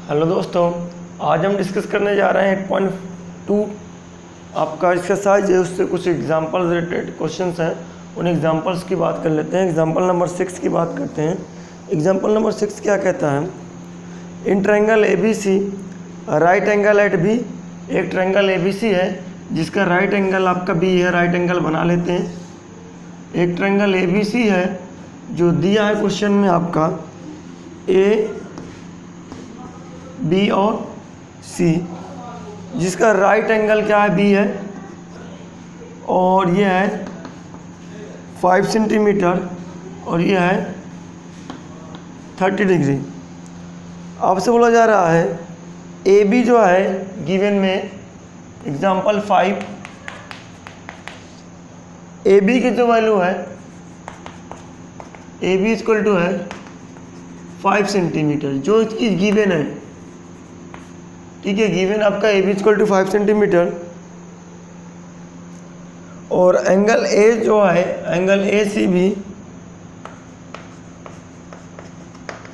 Hello दोस्तों, आज हम डिस्कस करने जा रहे हैं 8.2 आपका एक्सरसाइज है, उससे कुछ एग्जांपल रिलेटेड क्वेश्चंस हैं। उन एग्जांपल्स की बात कर लेते हैं। एग्जांपल नंबर 6 की बात करते हैं। एग्जांपल नंबर 6 क्या कहता है? In triangle ABC right angle at B। एक ट्रायंगल ABC है जिसका राइट एंगल आपका B है, राइट एंगल बना लेते हैं। एक ट्रायंगल ABC है जो दिया है क्वेश्चन में आपका A, B और C, जिसका राइट एंगल क्या है? B है, और ये है 5 सेंटीमीटर और ये है 30 डिग्री। आपसे बोला जा रहा है AB जो है गिवन में एग्जांपल 5, AB की जो वैल्यू है AB इक्वल टू है 5 सेंटीमीटर, जो इसकी गिवन है। ठीक है, गिवन आपका AB इक्वल टू 5 सेंटीमीटर, और एंगल A जो है एंगल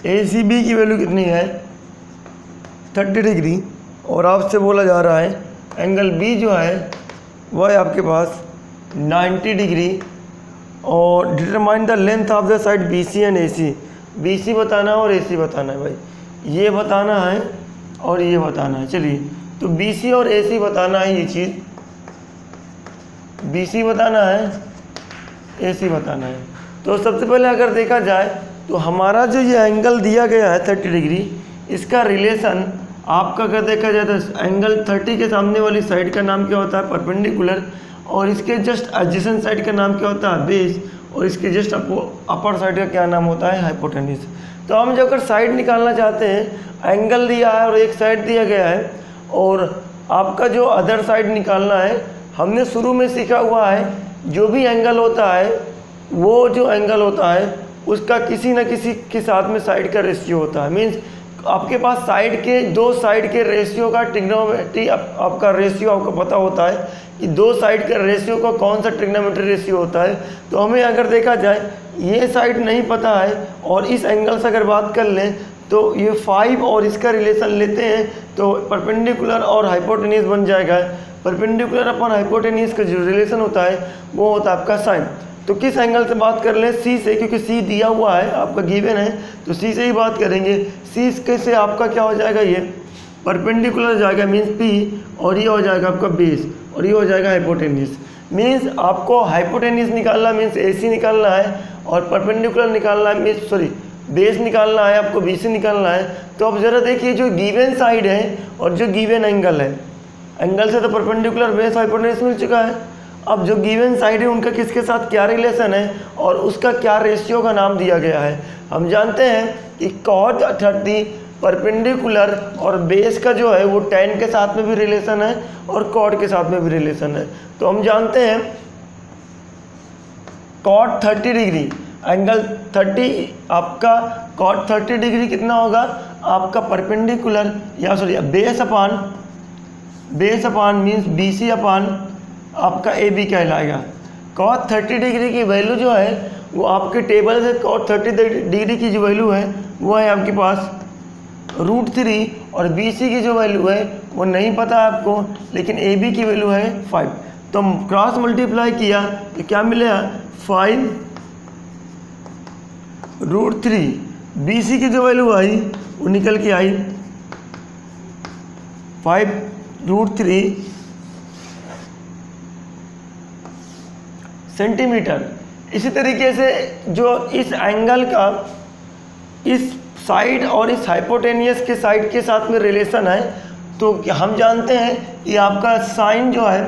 ACB की वैल्यू कितनी है? 30 डिग्री। और आपसे बोला जा रहा है एंगल B जो है वह है आपके पास 90 डिग्री। और determine the length of the side BC and AC। BC बताना है और AC बताना है भाई, ये बताना है और ये बताना है। चलिए, तो BC और AC बताना है, ये चीज़ BC बताना है, AC बताना है। तो सबसे पहले अगर देखा जाए तो हमारा जो ये एंगल दिया गया है 30 डिग्री, इसका रिलेशन आपका अगर देखा जाए तो एंगल 30 के सामने वाली साइड का नाम क्या होता है? परपेंडिकुलर। और इसके जस्ट एडजेसेंट साइड का नाम क्या होता है? बेस। और इसके जस्ट अपर साइड का क्या नाम होता है? हाइपोटेन्यूज। तो हम जो अगर साइड निकालना चाहते हैं, एंगल दिया है और एक साइड दिया गया है, और आपका जो अदर साइड निकालना है, हमने शुरू में सीखा हुआ है जो भी एंगल होता है, वो जो एंगल होता है उसका किसी न किसी के साथ में साइड का रेशियो होता है। मीन्स आपके पास साइड के दो साइड के रेशियो का ट्रिग्नोमेट्री आपका रेशियो आपको पता होता है कि दो साइड का रेशियो का कौन सा ट्रिग्नोमेट्री रेशियो होता है। तो हमें अगर देखा जाए ये साइड नहीं पता है और इस एंगल से अगर बात कर लें तो ये 5 और इसका रिलेशन लेते हैं तो परपेंडिकुलर और हाइपोटेन्यूज बन जाएगा। परपेंडिकुलर अपन हाइपोटेन्यूज का जो रिलेशन होता है वो होता है आपका साइन। तो किस एंगल से बात कर लें? C से, क्योंकि C दिया हुआ है आपका गिवन है, तो C से ही बात करेंगे। C से आपका क्या हो जाएगा? ये परपेंडिकुलर हो जाएगा मीन्स P, और ये हो जाएगा आपका बेस, और ये हो जाएगा हाइपोटेन्यूज। मीन्स आपको हाइपोटेन्यूज निकालना मीन्स AC निकालना है, और परपेंडिकुलर निकालना है मीन्स बेस निकालना है, आपको BC निकालना है। तो अब ज़रा देखिए, जो गिवन साइड है और जो गिवन एंगल है, एंगल से तो परपेंडिकुलर बेस हाइपोटेन्यूज मिल चुका है। अब जो गिवन साइड है उनका किसके साथ क्या रिलेशन है और उसका क्या रेशियो का नाम दिया गया है। हम जानते हैं कि cot 30 परपेंडिकुलर और बेस का जो है वो tan के साथ में भी रिलेशन है और cot के साथ में भी रिलेशन है। तो हम जानते हैं cot 30 डिग्री एंगल 30 आपका cot 30 डिग्री कितना होगा? आपका परपेंडिकुलर या sorry base upon means BC अपान आपका AB कहलाएगा। cot 30 डिग्री की वैल्यू जो है वो आपके टेबल से cot 30 डिग्री की जो वैल्यू है वो है आपके पास √3, और BC की जो वैल्यू है वो नहीं पता आपको, लेकिन AB की वैल्यू है 5। तो क्रॉस मल्टीप्लाई किया तो क्या मिलेगा? 5 √3। BC की जो वैल्यू आई वो निकल के आई 5 √3 सेंटीमीटर। इसी तरीके से जो इस एंगल का इस साइड और इस हाइपोटेनियस के साइड के साथ में रिलेशन है, तो हम जानते हैं कि आपका साइन जो है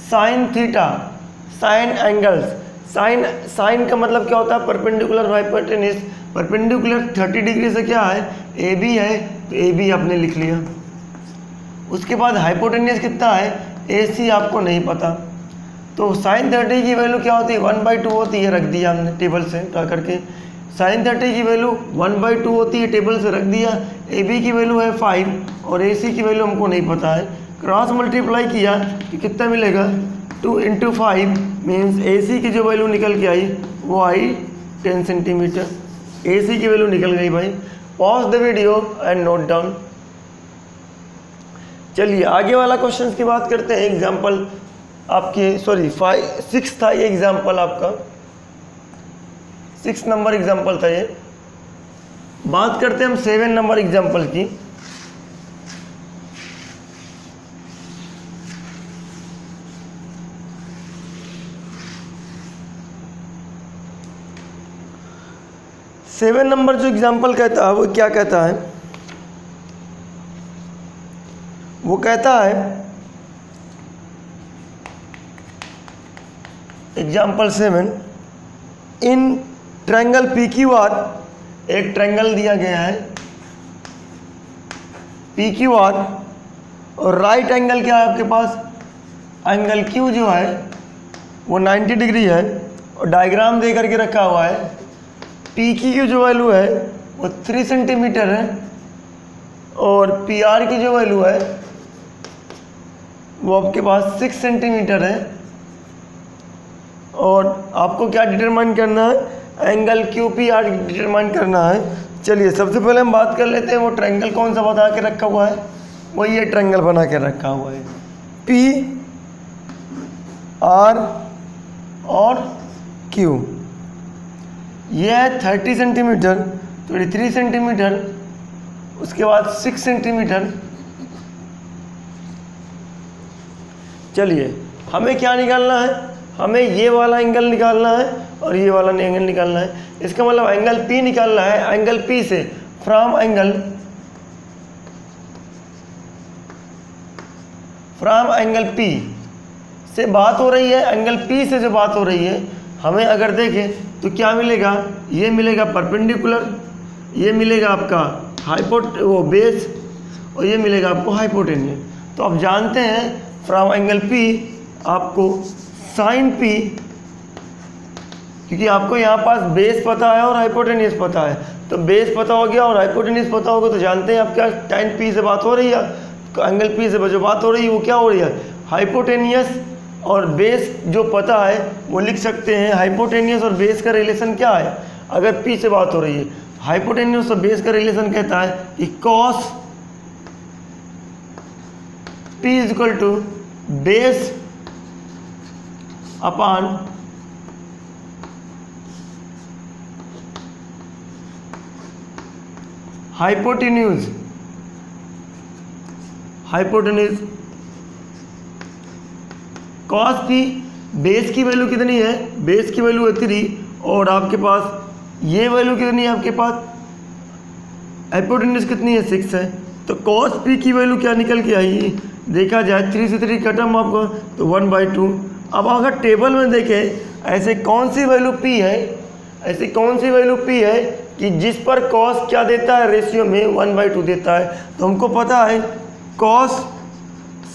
sine theta, sine angles, sine का मतलब क्या होता है? Perpendicular hypotenuse. परपेंडिकुलर 30 डिग्री से क्या है? AB है, तो AB आपने लिख लिया। उसके बाद हाइपोटेन्यूज कितना है? AC आपको नहीं पता, तो साइन 30 की वैल्यू क्या होती है? 1/2 होती है, रख दिया हमने टेबल से उठा करके। साइन 30 की वैल्यू 1/2 होती है, टेबल से रख दिया। AB की वैल्यू है 5 और AC की वैल्यू हमको नहीं पता है। क्रॉस मल्टीप्लाई किया तो कितना मिलेगा? 2 × 5 मीन्स AC की जो वैल्यू निकल के आई वो आई 10 सेंटीमीटर। AC की वैल्यू निकल गई भाई। Pause the video and note down. चलिए आगे वाला क्वेश्चन की बात करते हैं। एग्जाम्पल आपके 6 था ये एग्जाम्पल, आपका 6 नंबर एग्जाम्पल था ये। बात करते हैं हम 7 नंबर एग्जाम्पल की। सेवन नंबर जो एग्जाम्पल कहता है वो क्या कहता है, वो कहता है example 7, in triangle P Q R, एक ट्रायंगल दिया गया है पी क्यू आर, और राइट एंगल क्या है आपके पास, एंगल क्यू जो है वो 90 डिग्री है, और डायग्राम दे करके रखा हुआ है। पी की जो वैल्यू है वो 3 सेंटीमीटर है, और पी आर की जो वैल्यू है वो आपके पास 6 सेंटीमीटर है। और आपको क्या डिटरमाइन करना है, angle Q P R determine करना है। चलिए सबसे पहले हम बात कर लेते हैं वो ट्रायंगल कौन सा बना के रखा हुआ है, वो ये ट्रायंगल बना के रखा हुआ है पी आर और क्यू। ये है 30 सेंटीमीटर, 23 सेंटीमीटर, उसके बाद 6 सेंटीमीटर। चलिए हमें क्या निकालना है, हमें ये वाला एंगल निकालना है और ये वाला एंगल निकालना है। इसका मतलब एंगल P निकालना है। एंगल P से फ्रॉम एंगल P से बात हो रही है, एंगल P से जो बात हो रही है, हमें अगर देखें तो क्या मिलेगा, ये मिलेगा परपेंडिकुलर, ये मिलेगा आपका बेस, और ये मिलेगा आपको हाइपोटेन्यूज। तो आप जानते हैं फ्रॉम एंगल P आपको साइन P, क्योंकि आपको यहाँ पास बेस पता है और हाइपोटेन्यूज पता है, तो बेस पता हो गया और हाइपोटेन्यूज पता होगा, तो जानते हैं आप क्या tan P से बात हो रही है, एंगल P से जो बात हो रही है वो क्या हो रही है, हाइपोटेन्यूज। और बेस जो पता है वो लिख सकते हैं। हाइपोटेन्यूज और बेस का रिलेशन क्या है, अगर P से बात हो रही है, हाइपोटेन्यूज और बेस का रिलेशन कहता है कि cos P is equal to base upon hypotenuse. Cos P, base की वैल्यू कितनी है, बेस की वैल्यू है 3, और आपके पास ये वैल्यू कितनी है, आपके पास हाइपोटेन्यूज कितनी है, 6 है। तो कॉस P की वैल्यू क्या निकल के आई, देखा जाए 3 से 3 खत्म आपको, तो 1/2। अब अगर टेबल में देखें ऐसे कौन सी वैल्यू P है, ऐसी कौन सी वैल्यू P है कि जिस पर कॉस क्या देता है, रेशियो में 1/2 देता है। तो हमको पता है कॉस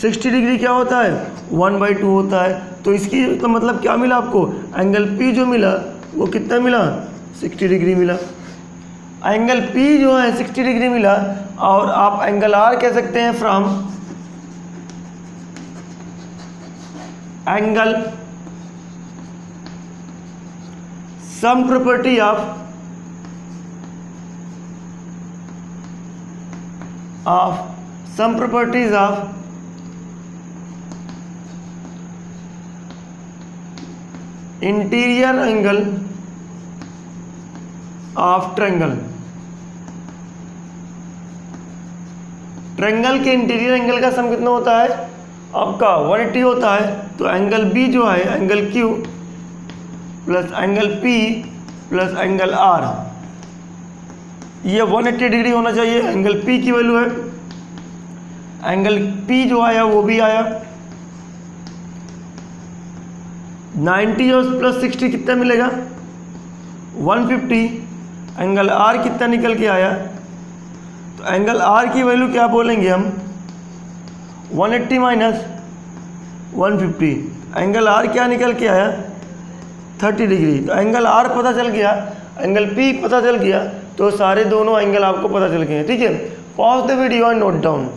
60 डिग्री क्या होता है, 1/2 होता है। तो इसकी तो मतलब क्या मिला आपको, एंगल P जो मिला वो कितना मिला, 60 डिग्री मिला। एंगल P जो है 60 डिग्री मिला, और आप एंगल R कह सकते हैं from angle sum property of some properties of interior angle of triangle। Triangle के इंटीरियर एंगल का सम कितना होता है आपका, 180 होता है। तो एंगल B जो है, angle Q plus angle P plus angle R, ये 180 डिग्री होना चाहिए। एंगल P की वैल्यू है, एंगल P जो आया वो भी आया 90, और प्लस 60 कितना मिलेगा, 150। एंगल R कितना निकल के आया, तो एंगल R की वैल्यू क्या बोलेंगे हम, 180 माइनस 150। एंगल R क्या निकल के आया, 30 डिग्री। तो एंगल R पता चल गया, एंगल P पता चल गया, तो सारे दोनों एंगल आपको पता चल गए। ठीक है, pause the video and note down.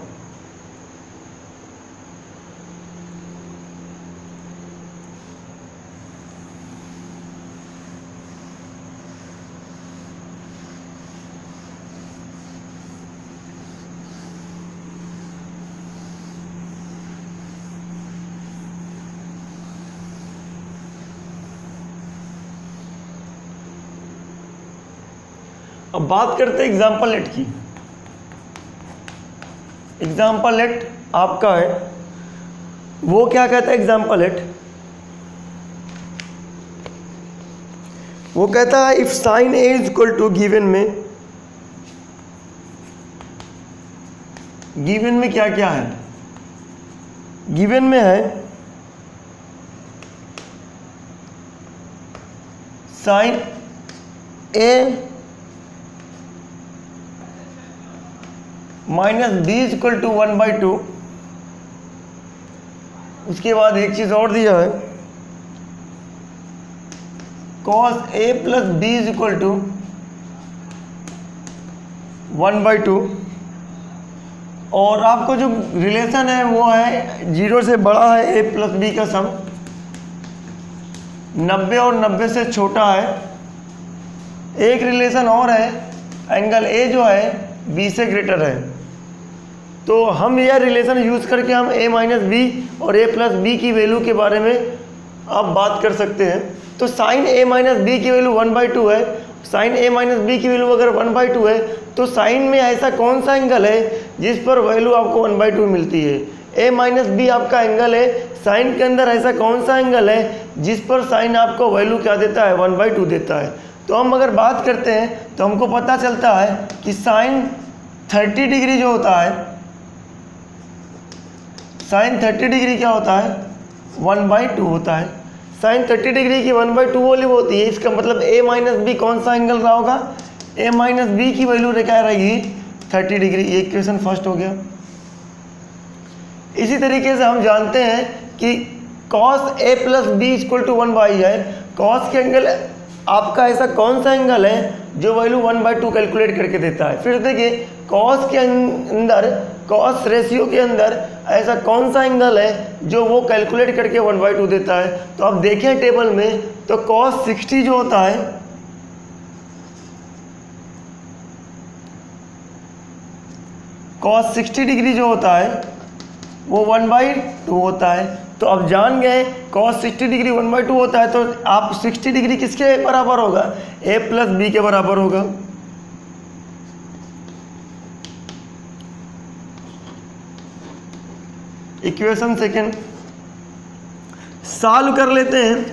अब बात करते हैं एग्जाम्पल 8 की। एग्जाम्पल 8 आपका है, वो क्या कहता है एग्जाम्पल 8, वो कहता है if sine A is equal to given में क्या क्या है, गिवन में है sine A minus B is equal to 1/2। उसके बाद एक चीज और दिया है cos a plus B is equal to 1/2, और आपको जो रिलेशन है वो है 0 से बड़ा है a प्लस बी का सम, 90 और 90 से छोटा है। एक रिलेशन और है, एंगल a जो है b से ग्रेटर है। तो हम यह रिलेशन यूज़ करके हम a माइनस बी और a प्लस बी की वैल्यू के बारे में आप बात कर सकते हैं। तो साइन a माइनस बी की वैल्यू 1/2 है, साइन a माइनस बी की वैल्यू अगर 1/2 है तो साइन में ऐसा कौन सा एंगल है जिस पर वैल्यू आपको 1/2 मिलती है। a माइनस बी आपका एंगल है, साइन के अंदर ऐसा कौन सा एंगल है जिस पर साइन आपको वैल्यू क्या देता है, 1/2 देता है। तो हम अगर बात करते हैं तो हमको पता चलता है कि साइन 30 डिग्री जो होता है, साइन 30 डिग्री क्या होता है, 1/2 होता है। साइन 30 डिग्री की 1/2 वैल्यू होती है, इसका मतलब a माइनस बी कौन सा एंगल रहा होगा, a माइनस बी की वैल्यू क्या रहेगी, 30 डिग्री। ये इक्वेशन फर्स्ट हो गया। इसी तरीके से हम जानते हैं कि cos a plus B equal to 1/, है cos के एंगल आपका ऐसा कौन सा एंगल है जो वैल्यू 1/2 कैलकुलेट करके देता है। फिर देखिए cos के अंदर, cos रेशियो के अंदर ऐसा कौन सा एंगल है जो वो कैलकुलेट करके 1/2 देता है। तो आप देखें टेबल में तो cos 60 जो होता है, cos 60 डिग्री जो होता है वो 1/2 होता है। तो अब जान गए cos 60 डिग्री 1/2 होता है, तो आप 60 डिग्री किसके बराबर होगा, a प्लस बी के बराबर होगा। इक्वेशन सेकेंड सॉल्व कर लेते हैं।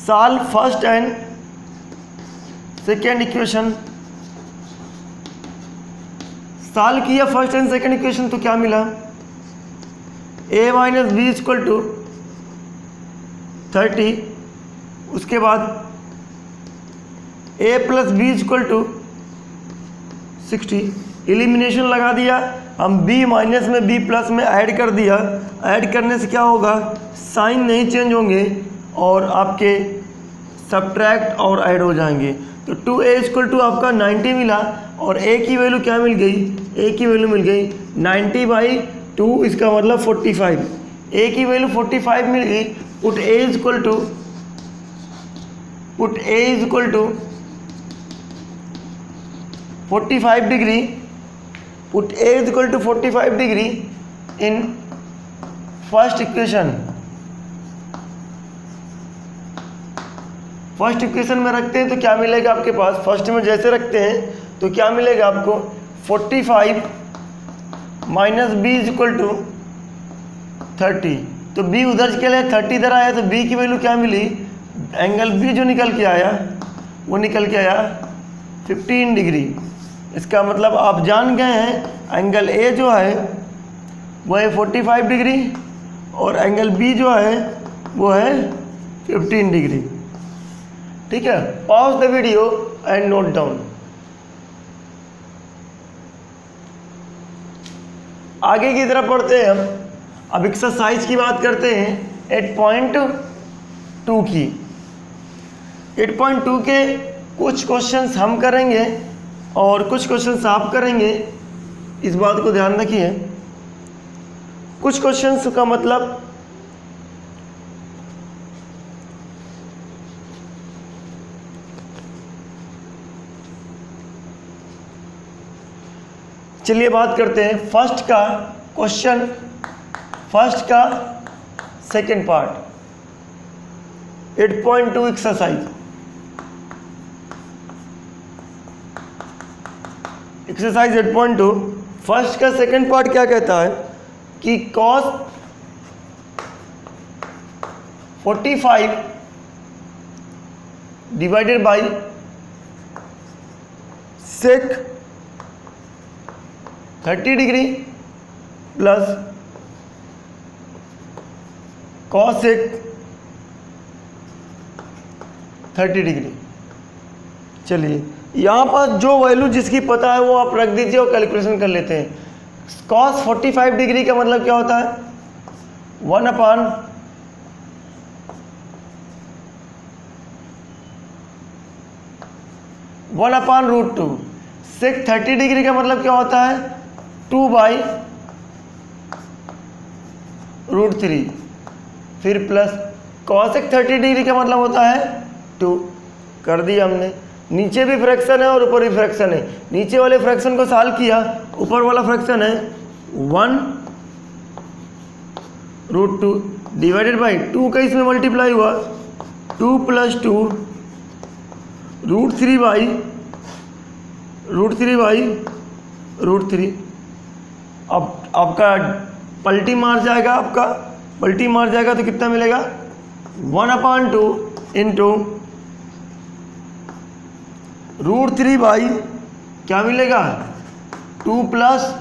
Solve first and second equation. Solve किया फर्स्ट एंड सेकेंड इक्वेशन तो क्या मिला, a minus B equal to 30, उसके बाद a plus B equal to 60। Elimination लगा दिया, हम b माइनस में b प्लस में ऐड कर दिया। ऐड करने से क्या होगा, साइन नहीं चेंज होंगे और आपके सब्ट्रैक्ट और ऐड हो जाएंगे। तो 2a इक्वल टू आपका 90 मिला और a की वैल्यू क्या मिल गई, a की वैल्यू मिल गई 90/2, इसका मतलब 45। a की वैल्यू 45 मिल गई। Put a is equal to 45 degree, put a is equal to 45 degree in first equation. First equation में रखते हैं तो क्या मिलेगा आपके पास, फर्स्ट में जैसे रखते हैं तो क्या मिलेगा आपको, 45 minus B is equal to 30। तो b उधर के लिए 30 इधर आया तो b की वैल्यू क्या मिली, एंगल b जो निकल के आया वो निकल के आया 15 डिग्री। इसका मतलब आप जान गए हैं एंगल a जो है वो है 45 डिग्री और एंगल b जो है वो है 15 डिग्री। ठीक है, pause the video and note down. आगे की तरफ पढ़ते हैं हम। अब एक्सरसाइज की बात करते हैं 8.2 की। 8.2 के कुछ क्वेश्चंस हम करेंगे और कुछ क्वेश्चंस आप करेंगे, इस बात को ध्यान रखिए। कुछ क्वेश्चंस का मतलब चलिए बात करते हैं फर्स्ट का क्वेश्चन, फर्स्ट का second part 8.2 exercise. Exercise 8.2 first का सेकंड पार्ट क्या कहता है कि cos 45 divided by sec 30 degree plus cos sec 30 degree. चलिए यहाँ पर जो वैल्यू जिसकी पता है वो आप रख दीजिए और कैलकुलेशन कर लेते हैं। cos 45 डिग्री का मतलब क्या होता है 1/√2। sec 30 डिग्री का मतलब क्या होता है 2/√3। फिर प्लस cos sec 30 डिग्री का मतलब होता है 2। कर दिया हमने। नीचे भी फ्रैक्शन है और ऊपर भी फ्रैक्शन है। नीचे वाले फ्रैक्शन को सॉल्व किया, ऊपर वाला फ्रैक्शन है 1/√2 डिवाइडेड बाई 2 का इसमें मल्टीप्लाई हुआ 2 + 2 √3/√3। अब आपका पलटी मार जाएगा, तो कितना मिलेगा 1/2 इंटू √3 बाई क्या मिलेगा 2 +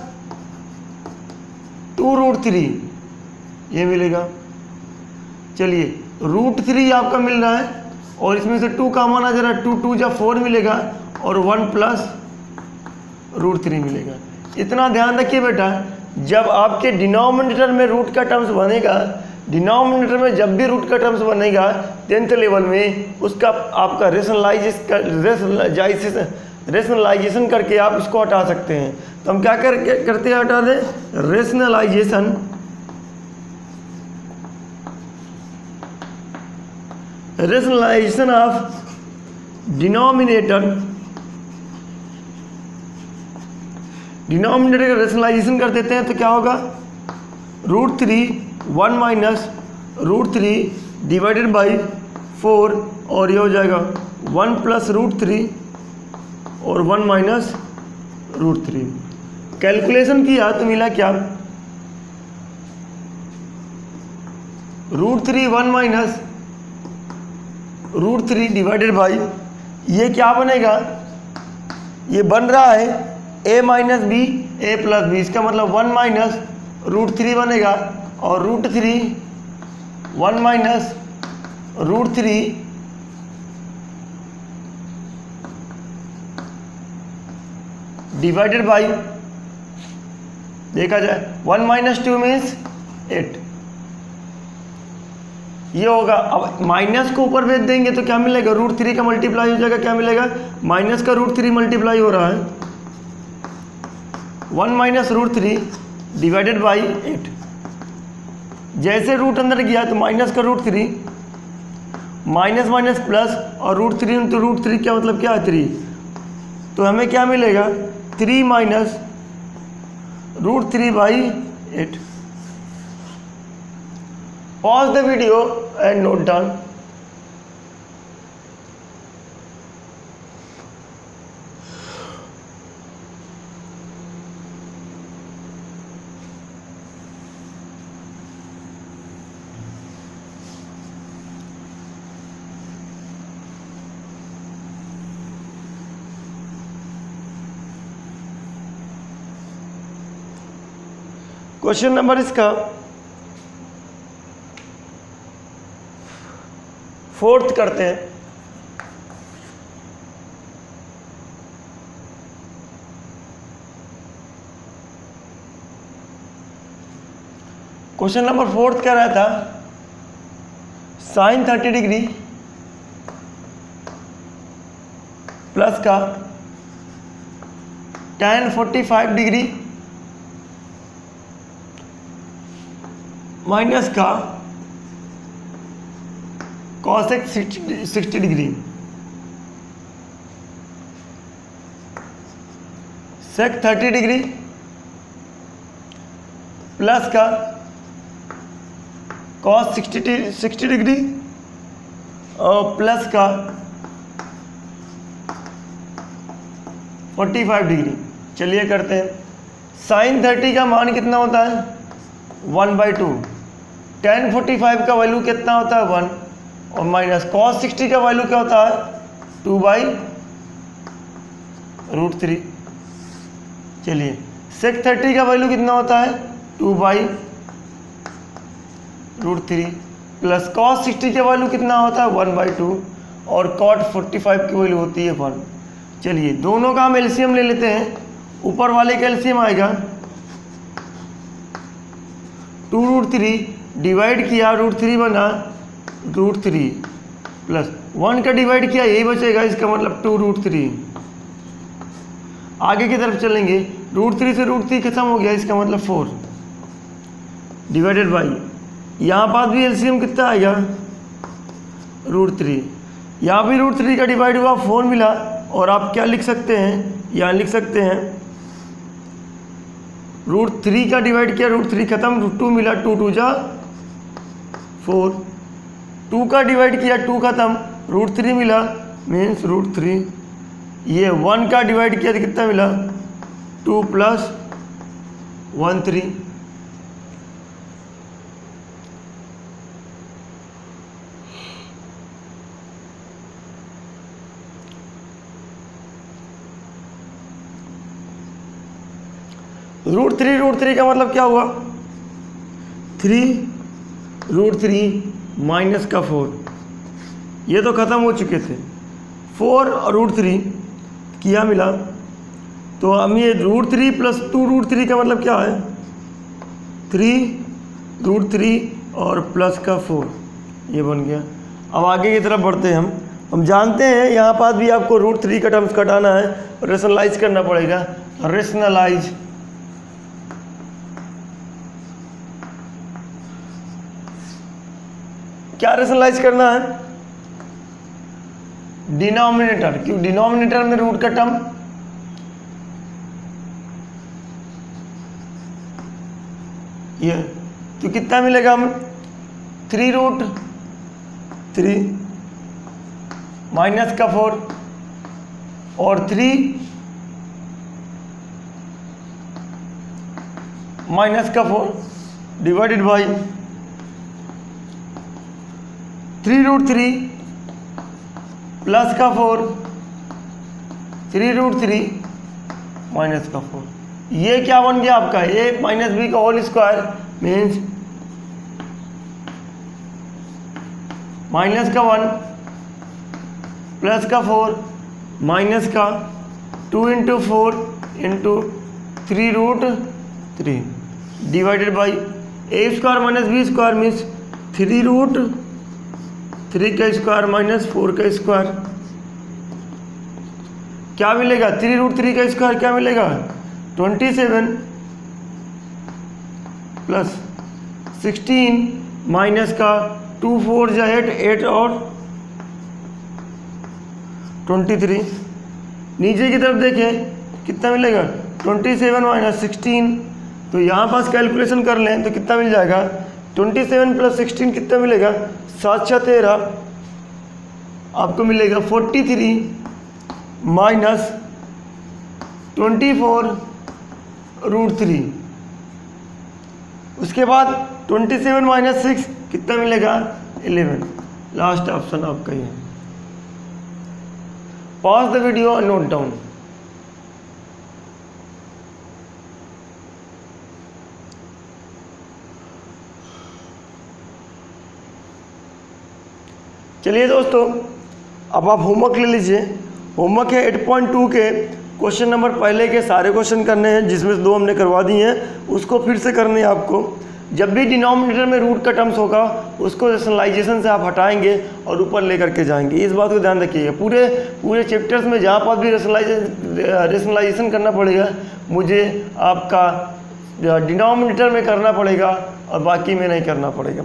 2√3 ये मिलेगा। चलिए √3 आपका मिल रहा है और इसमें से 2 कॉमन आ जा रहा है, 2 2 जा 4 मिलेगा और 1 + √3 मिलेगा। इतना ध्यान रखिए बेटा, जब आपके डिनोमिनेटर में रूट का टर्म्स बनेगा, डिनोमिनेटर में जब भी रूट का टर्म्स बनेगा 10th लेवल में, उसका आपका रेशनलाइजेशन करके आप इसको हटा सकते हैं। तो हम क्या करते हैं, हटा दें रेशनलाइजेशन ऑफ डिनोमिनेटर का रेशनलाइजेशन कर देते हैं। तो क्या होगा √3 1 - √3 डिवाइडेड बाई 4 और ये हो जाएगा 1 + √3 और 1 - √3। कैलकुलेशन किया तो मिला क्या √3 1 - √3 डिवाइडेड बाई ये क्या बनेगा, ये बन रहा है a - b a + b। इसका मतलब 1 - √3 बनेगा और √3 1 - √3 डिवाइडेड बाई देखा जाए 1 - 2 मीन्स 8 ये होगा। अब माइनस को ऊपर भेज देंगे तो क्या मिलेगा √3 का मल्टीप्लाई हो जाएगा, क्या मिलेगा माइनस का √3 मल्टीप्लाई हो रहा है 1 - √3 डिवाइडेड बाई 8। जैसे रूट अंदर गया तो माइनस का √3 माइनस माइनस प्लस और √3 इंटू √3 क्या मतलब क्या है 3। तो हमें क्या मिलेगा 3 - √3/8। Pause the video and note down. Question number इसका 4th करते हैं। क्वेश्चन नंबर 4th क्या रहा था sin 30 डिग्री प्लस का tan 45 डिग्री माइनस का cos 60 degree sec 30 degree plus का cos 60 डिग्री और प्लस का 45 डिग्री। चलिए करते हैं। साइन 30 का मान कितना होता है 1/2। tan 45 का वैल्यू कितना होता है 1, और माइनस cos 60 का वैल्यू क्या होता है 2/√3। चलिए sec 30 का वैल्यू कितना होता है 2/√3 प्लस cos 60 का वैल्यू कितना होता है 1/2 और cot 45 की वैल्यू होती है 1। चलिए दोनों का हम एलसीएम ले लेते हैं। ऊपर वाले का एलसीएम आएगा 2√3 डिवाइड किया √3 बना √3 प्लस 1 का डिवाइड किया यही बचेगा, इसका मतलब 2√3। आगे की तरफ चलेंगे √3 से √3 खत्म हो गया, इसका मतलब 4 डिवाइडेड बाई यहाँ पास भी एलसीएम कितना आएगा √3, यहाँ भी √3 का डिवाइड हुआ 4 मिला, और आप क्या लिख सकते हैं यहाँ लिख सकते हैं √3 का डिवाइड किया √3 खत्म 2 मिला 2 2 जा 4, 2 का डिवाइड किया 2 खत्म √3 मिला मीन्स √3, ये 1 का डिवाइड किया तो कितना मिला 2 + 1 3। √3 का मतलब क्या हुआ 3√3 माइनस का 4, ये तो ख़त्म हो चुके थे। 4 और √3 किया मिला, तो हम ये √3 प्लस 2√3 का मतलब क्या है 3√3 और प्लस का 4, ये बन गया। अब आगे की तरफ बढ़ते हैं हम जानते हैं यहाँ पास भी आपको √3 का टर्म्स कटाना है, रेशनलाइज करना पड़ेगा। रेशनलाइज क्या रेशनलाइज करना है डिनोमिनेटर, क्यों डिनोमिनेटर में रूट का टर्म ये, तो कितना मिलेगा हमें 3√3 माइनस का 4 और 3 माइनस का 4 डिवाइडेड बाई 3√3 प्लस का 4 3√3 माइनस का 4, ये क्या बन गया आपका a माइनस बी का होल स्क्वायर मीन्स माइनस का 1 प्लस का 4 माइनस का 2 × 4 × 3√3 divided by a square minus B square means 3√3 का स्क्वायर माइनस 4 का स्क्वायर। क्या मिलेगा 3√3 का स्क्वायर क्या मिलेगा 27 प्लस 16 माइनस का 2 4 जा 8 और 23। नीचे की तरफ देखें कितना मिलेगा 27 माइनस 16, तो यहाँ पास कैलकुलेशन कर लें तो कितना मिल जाएगा 27 प्लस 16 कितना मिलेगा 7 6 13, आपको मिलेगा 43 माइनस 24√3। उसके बाद 27 माइनस 6 कितना मिलेगा 11। लास्ट ऑप्शन आपका ये। Pause the video and note down. चलिए दोस्तों, अब आप होमवर्क ले लीजिए। होमवर्क है 8.2 के क्वेश्चन नंबर पहले के सारे क्वेश्चन करने हैं, जिसमें से 2 हमने करवा दिए हैं, उसको फिर से करने हैं आपको। जब भी डिनोमिनेटर में रूट का टर्म्स होगा उसको रेशनलाइजेशन से आप हटाएंगे और ऊपर लेकर के जाएंगे। इस बात को ध्यान रखिएगा। पूरे चैप्टर्स में जहाँ पर भी रेशनलाइजेशन करना पड़ेगा मुझे आपका डिनोमिनेटर में करना पड़ेगा और बाकी में नहीं करना पड़ेगा।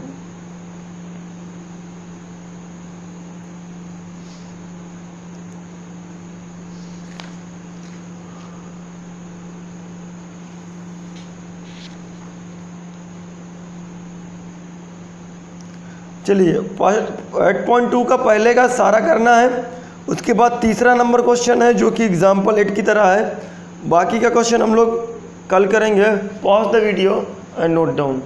चलिए 8.2 का पहले का सारा करना है। उसके बाद तीसरा नंबर क्वेश्चन है जो कि एग्जाम्पल 8 की तरह है, बाकी का क्वेश्चन हम लोग कल करेंगे। Pause the video and note down.